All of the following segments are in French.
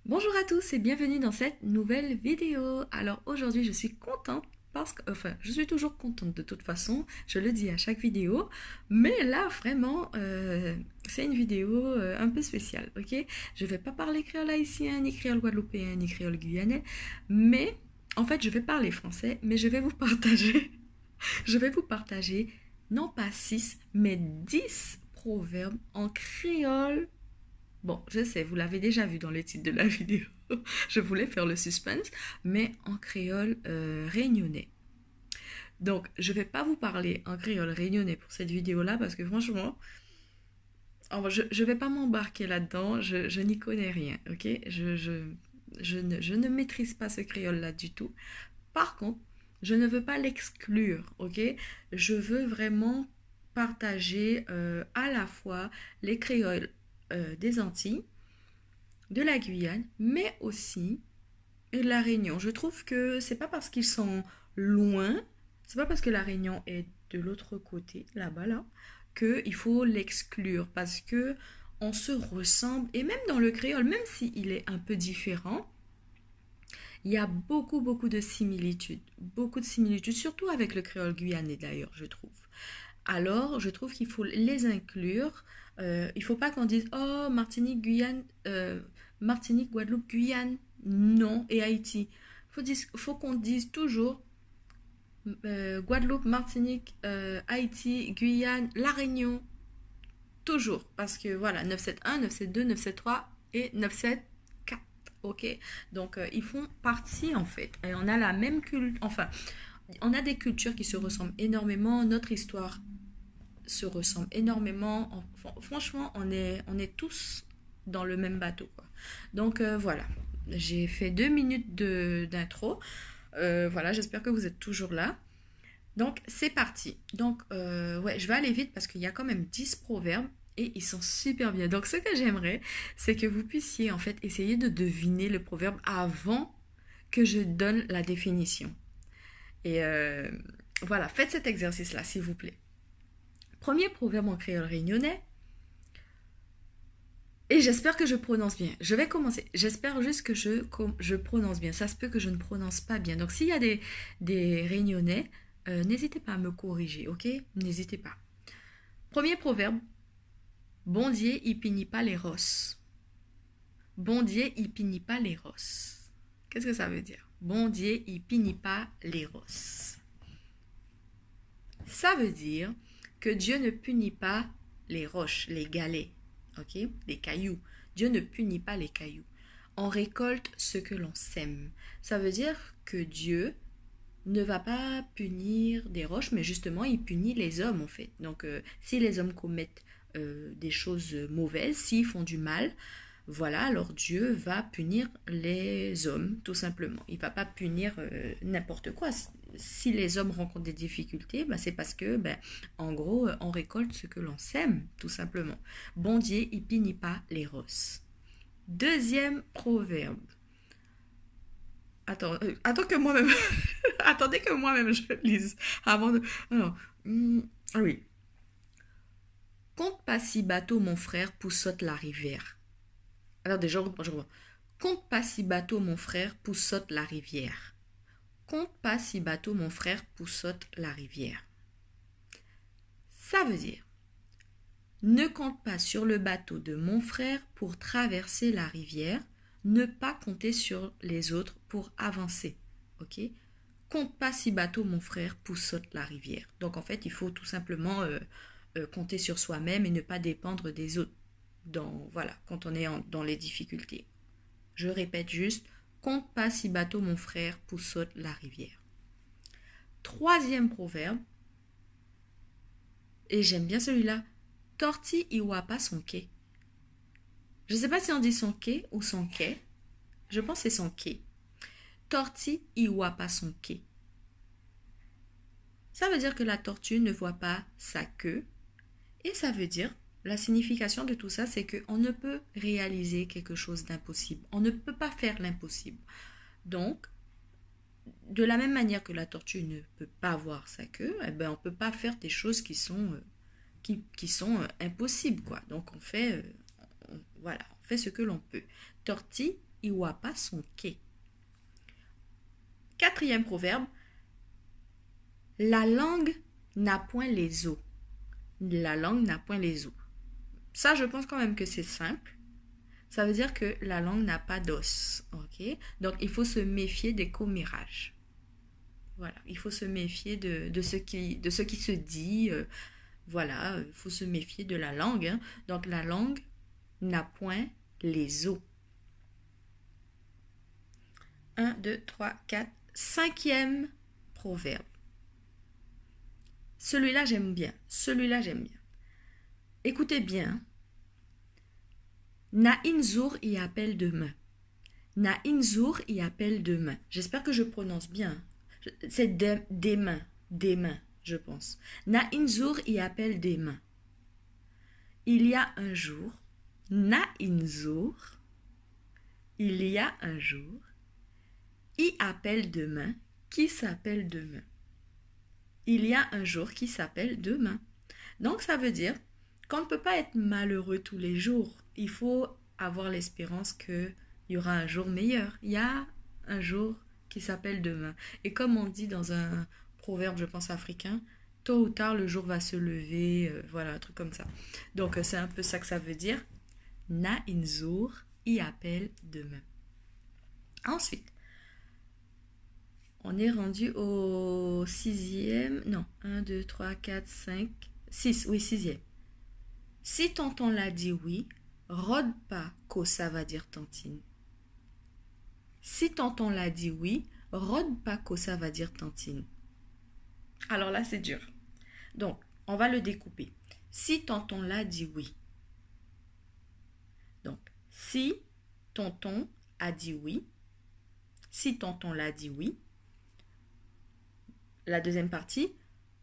Bonjour à tous et bienvenue dans cette nouvelle vidéo. Alors aujourd'hui je suis contente parce que, enfin je suis toujours contente de toute façon, je le dis à chaque vidéo, mais là vraiment c'est une vidéo un peu spéciale, ok? Je vais pas parler créole haïtien, ni créole guadeloupéen, ni créole guyanais, mais en fait je vais parler français, mais je vais vous partager, je vais vous partager non pas 6 mais 10 proverbes en créole. Bon, je sais, vous l'avez déjà vu dans le titre de la vidéo. Je voulais faire le suspense, mais en créole réunionnais. Donc, je ne vais pas vous parler en créole réunionnais pour cette vidéo-là parce que franchement, je ne vais pas m'embarquer là-dedans. Je n'y connais rien, ok? Je ne maîtrise pas ce créole-là du tout. Par contre, je ne veux pas l'exclure, ok? Je veux vraiment partager à la fois les créoles des Antilles, de la Guyane, mais aussi de la Réunion. Je trouve que c'est pas parce qu'ils sont loin, c'est pas parce que la Réunion est de l'autre côté, là-bas, là, qu'il faut l'exclure parce que on se ressemble et même dans le créole, même s'il est un peu différent, il y a beaucoup beaucoup de similitudes, surtout avec le créole guyanais d'ailleurs, je trouve. Alors, je trouve qu'il faut les inclure. Il ne faut pas qu'on dise oh Martinique, Guyane, Martinique, Guadeloupe, Guyane, non et Haïti. Faut qu'on dise toujours Guadeloupe, Martinique, Haïti, Guyane, La Réunion, toujours parce que voilà 971, 972, 973 et 974. Ok, donc ils font partie en fait et on a la même culture. Enfin, on a des cultures qui se ressemblent énormément. Notre histoire se ressemblent énormément. Franchement, on est tous dans le même bateau, quoi. Donc voilà, j'ai fait 2 minutes d'intro. Voilà, j'espère que vous êtes toujours là. Donc c'est parti. Donc ouais, je vais aller vite parce qu'il y a quand même 10 proverbes et ils sont super bien. Donc ce que j'aimerais, c'est que vous puissiez en fait essayer de deviner le proverbe avant que je donne la définition. Et voilà, faites cet exercice-là, s'il vous plaît. Premier proverbe en créole réunionnais. Et j'espère que je prononce bien. Je vais commencer. J'espère juste que je prononce bien. Ça se peut que je ne prononce pas bien. Donc s'il y a des réunionnais, n'hésitez pas à me corriger, ok? N'hésitez pas. Premier proverbe. Bon Dieu, il pinit pas les rosses. Bon Dieu, il pinit pas les rosses. Qu'est-ce que ça veut dire? Bon Dieu, il pinit pas les rosses. Ça veut dire que Dieu ne punit pas les roches, les galets, ok, les cailloux. Dieu ne punit pas les cailloux. On récolte ce que l'on sème. Ça veut dire que Dieu ne va pas punir des roches, mais justement, il punit les hommes, en fait. Donc, si les hommes commettent des choses mauvaises, s'ils font du mal, voilà, alors Dieu va punir les hommes, tout simplement. Il ne va pas punir n'importe quoi. Si les hommes rencontrent des difficultés, ben, c'est parce que, ben, en gros, on récolte ce que l'on sème, tout simplement. Bon Dieu, il punit pas les rosses. Deuxième proverbe. Attends que moi-même, attendez que moi-même je lise avant de. Alors, ah oui. Compte pas si bateau mon frère poussote la rivière. Alors déjà, je reprends. Compte pas si bateau mon frère poussote la rivière. Compte pas si bateau mon frère poussote la rivière. Ça veut dire, ne compte pas sur le bateau de mon frère pour traverser la rivière, ne pas compter sur les autres pour avancer. Ok? Compte pas si bateau mon frère poussote la rivière. Donc en fait, il faut tout simplement compter sur soi-même et ne pas dépendre des autres. Voilà, quand on est dans les difficultés. Je répète juste, compte pas si bateau mon frère poussote la rivière. Troisième proverbe, et j'aime bien celui-là, torti iwapa son quai. Je ne sais pas si on dit son quai ou son quai. Je pense que c'est son quai. Torti iwapa son quai. Ça veut dire que la tortue ne voit pas sa queue. Et ça veut dire, la signification de tout ça, c'est qu'on ne peut réaliser quelque chose d'impossible. On ne peut pas faire l'impossible. Donc, de la même manière que la tortue ne peut pas voir sa queue, eh ben, on ne peut pas faire des choses qui sont impossibles, quoi. Donc, voilà, on fait ce que l'on peut. Torti iwapa son ke. Quatrième proverbe, la langue n'a point les os. La langue n'a point les os. Ça, je pense quand même que c'est simple. Ça veut dire que la langue n'a pas d'os. Ok? Donc, il faut se méfier des commérages. Voilà, il faut se méfier de ce qui se dit. Voilà, il faut se méfier de la langue. Hein. Donc, la langue n'a point les os. 1, 2, 3, 4. Cinquième proverbe. Celui-là, j'aime bien. Celui-là, j'aime bien. Écoutez bien. Na inzour y appelle demain. Na inzour y appelle demain. J'espère que je prononce bien. C'est des mains, je pense. Na inzour y appelle demain. Il y a un jour. Na inzour. Il y a un jour. Y appelle demain. Qui s'appelle demain? Il y a un jour qui s'appelle demain. Donc ça veut dire qu'on ne peut pas être malheureux tous les jours. Il faut avoir l'espérance qu'il y aura un jour meilleur. Il y a un jour qui s'appelle demain. Et comme on dit dans un proverbe, je pense africain, tôt ou tard le jour va se lever, voilà, un truc comme ça. Donc c'est un peu ça que ça veut dire. Na inzour y appelle demain. Ensuite, on est rendu au sixième, non, 1, 2, 3, 4, 5, 6, oui, sixième. Si tonton l'a dit oui, rôde pas qu'au ça va dire tantine. Si tonton l'a dit oui, rôde pas qu'au ça va dire tantine. Alors là, c'est dur. Donc, on va le découper. Si tonton l'a dit oui. Donc, si tonton a dit oui. Si tonton l'a dit oui. La deuxième partie,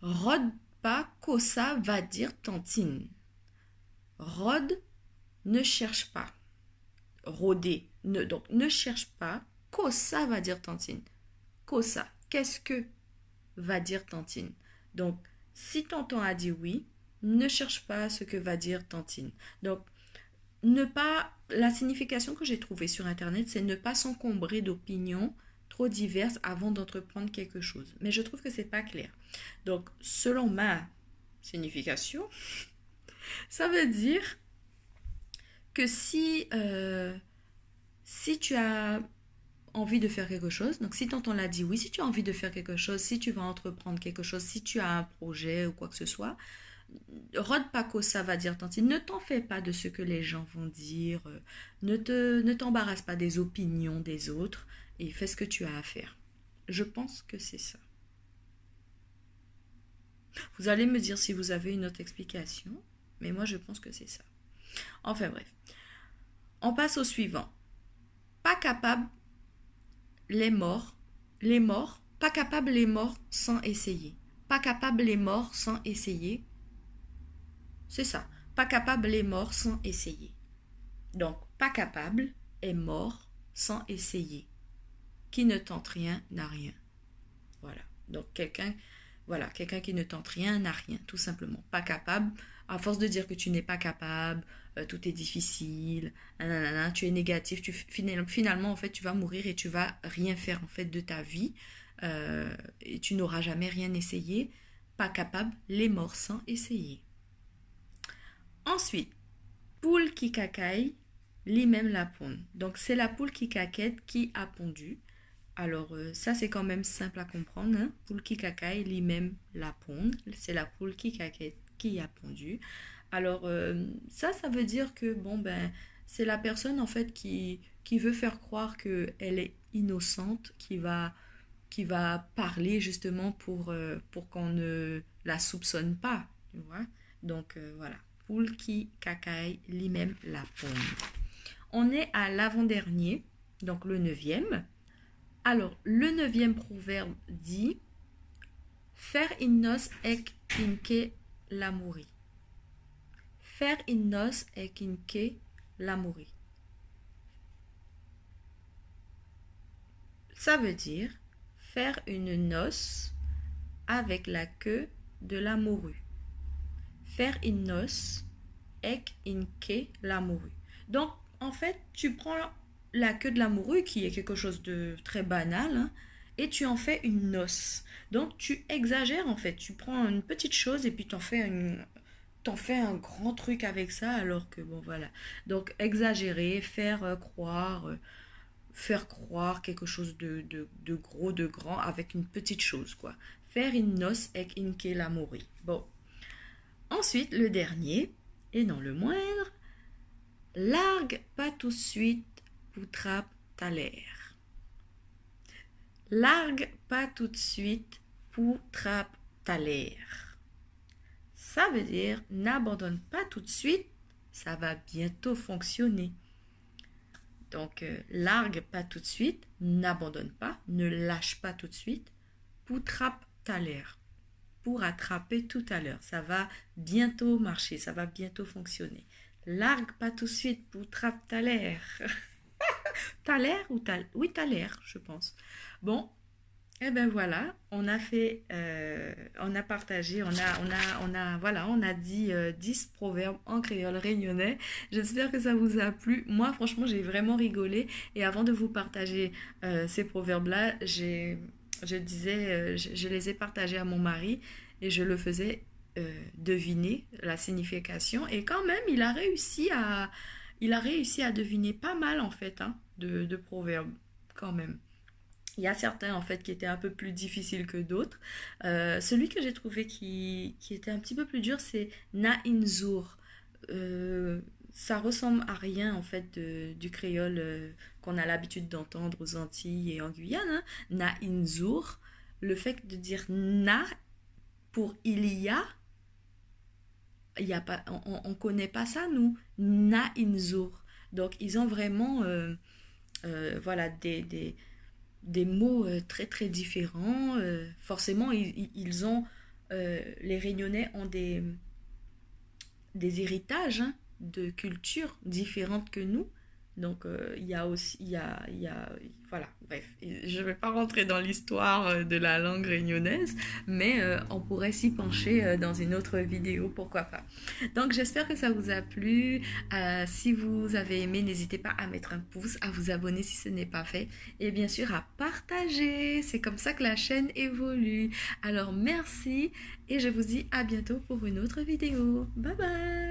rôde pas qu'au ça va dire tantine. Rôde, ne cherche pas. Rôder, donc ne cherche pas. Qu'au ça va dire tantine. Qu'au ça, qu'est-ce que va dire tantine? Donc, si tonton a dit oui, ne cherche pas ce que va dire tantine. Donc, la signification que j'ai trouvée sur Internet, c'est ne pas s'encombrer d'opinions trop diverses avant d'entreprendre quelque chose. Mais je trouve que c'est pas clair. Donc, selon ma signification, ça veut dire que si tu as envie de faire quelque chose, donc si tonton l'a dit oui, si tu as envie de faire quelque chose, si tu vas entreprendre quelque chose, si tu as un projet ou quoi que ce soit, rôde pas qu'au ça va dire tantine, ne t'en fais pas de ce que les gens vont dire, ne t'embarrasse pas des opinions des autres et fais ce que tu as à faire. Je pense que c'est ça. Vous allez me dire si vous avez une autre explication, mais moi je pense que c'est ça. Enfin bref, on passe au suivant. Pas capable les morts, pas capable les morts sans essayer. Pas capable les morts sans essayer. C'est ça. Pas capable est mort sans essayer. Donc, pas capable est mort sans essayer. Qui ne tente rien n'a rien. Voilà. Donc, quelqu'un qui ne tente rien n'a rien, tout simplement. Pas capable, à force de dire que tu n'es pas capable, tout est difficile, nanana, tu es négatif, finalement, en fait, tu vas mourir et tu vas rien faire, en fait, de ta vie. Et tu n'auras jamais rien essayé. Pas capable, les morts sans essayer. Ensuite, poule qui cacaille, lui-même la ponde. Donc, c'est la poule qui caquette qui a pondu. Alors, ça, c'est quand même simple à comprendre. Hein? Poule qui cacaille, lui-même la ponde. C'est la poule qui caquette qui a pondu. Alors, ça veut dire que, bon, ben, c'est la personne, en fait, qui veut faire croire qu'elle est innocente, qui va parler, justement, pour qu'on ne la soupçonne pas. Tu vois? Donc, voilà. Poule qui cacaille, lui-même la ponde. On est à l'avant-dernier, donc le 9e. Alors, le 9e proverbe dit « Faire in nos ek inke l'amouri ». « Faire in nos ek inke l'amouri ». Ça veut dire faire une noce avec la queue de la morue. Faire in nos ek inke l'amouri. Donc, en fait, tu prends la queue de la morue, qui est quelque chose de très banal, hein, et tu en fais une noce. Donc tu exagères en fait, tu prends une petite chose et puis t'en fais un grand truc avec ça, alors que bon voilà. Donc exagérer, faire croire quelque chose de gros, de grand avec une petite chose quoi. Faire une noce avec une kelamori. Bon. Ensuite, le dernier, et non le moindre, largue pas tout de suite pour trappe ta l'air. Largue pas tout de suite pour trappe ta l'air. Ça veut dire n'abandonne pas tout de suite, ça va bientôt fonctionner. Donc, largue pas tout de suite, n'abandonne pas, ne lâche pas tout de suite, pour trappe ta l'air. Pour attraper tout à l'heure, ça va bientôt marcher, ça va bientôt fonctionner. Largue pas tout de suite pour trappe ta l'air. T'as l'air ou t'as... Oui, t'as l'air, je pense. Bon, et ben voilà, on a fait, on a partagé, voilà, on a dit 10 proverbes en créole réunionnais. J'espère que ça vous a plu. Moi, franchement, j'ai vraiment rigolé. Et avant de vous partager ces proverbes-là, je les ai partagés à mon mari et je le faisais deviner la signification. Et quand même, il a réussi à deviner pas mal en fait hein, de proverbes quand même. Il y a certains en fait qui étaient un peu plus difficiles que d'autres. Celui que j'ai trouvé qui était un petit peu plus dur, c'est Na Inzour. Ça ressemble à rien en fait du créole qu'on a l'habitude d'entendre aux Antilles et en Guyane. Hein. Na Inzour. Le fait de dire na pour il y a pas, on connaît pas ça nous. Na Inzour. Donc ils ont vraiment voilà des mots très très différents. Forcément, ils ont les Réunionnais ont des héritages hein, de cultures différentes que nous. Donc il y a aussi, voilà, bref, je ne vais pas rentrer dans l'histoire de la langue réunionnaise, mais on pourrait s'y pencher dans une autre vidéo, pourquoi pas. Donc j'espère que ça vous a plu. Si vous avez aimé, n'hésitez pas à mettre un pouce, à vous abonner si ce n'est pas fait, et bien sûr à partager. C'est comme ça que la chaîne évolue. Alors merci, et je vous dis à bientôt pour une autre vidéo. Bye bye!